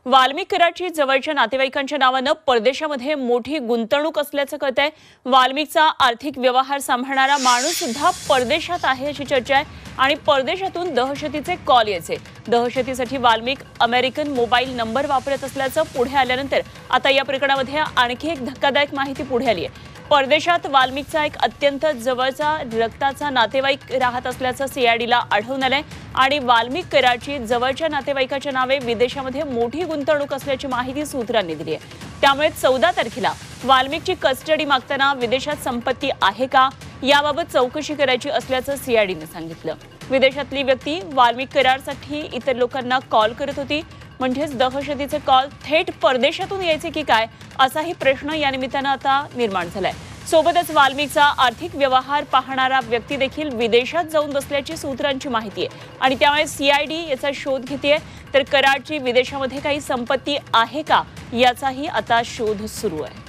वाल्मिक कराडची जवळच्या नातेवाईकांच्या नावानं परदेशामध्ये मोठी गुंतवणूक असल्याचं कळतंय। वाल्मिकचा आर्थिक व्यवहार सांभाळणारा माणूस सुद्धा परदेशात आहे अशी चर्चा आहे आणि परदेशातून दहशतीचे कॉल यायचे। दहशतीसाठी वाल्मिक अमेरिकन मोबाईल नंबर वापरत असल्याचं पुढे आल्यानंतर आता या प्रकरणामध्ये आणखी एक धक्कादायक माहिती पुढे आली आहे। परदेशात वाल्मिकचा एक अत्यंत जवळचा रक्ताचा नातेवाईक राहत असल्याचं सीआयडीला आढळून आलंय आणि वाल्मिक कराडची जवळच्या नातेवाईकाच्या नावे विदेशामध्ये मोठी गुंतवणूक असल्याची माहिती सूत्रांनी दिली आहे। त्यामुळे 14 तारखेला वाल्मिकची कस्टडी मागताना विदेशात संपत्ती आहे का याबाबत चौकशी करायची असल्याचं सीआयडीने सांगितलं। विदेशातली व्यक्ती वाल्मिक कराडसाठी इतर लोकांना कॉल करत होती, म्हणजेच दहशतीचे कॉल थेट परदेशातून यायचे की काय असाही प्रश्न या निमित्तानं आता निर्माण झालाय। सोबतच वाल्मिकचा आर्थिक व्यवहार पाहणारा व्यक्ती देखील विदेशात जाऊन बसल्याची सूत्रांची माहिती आहे आणि त्यामुळे सीआयडी याचा शोध घेतेय। तर कराडची विदेशामध्ये काही संपत्ती आहे का याचाही आता शोध सुरू आहे।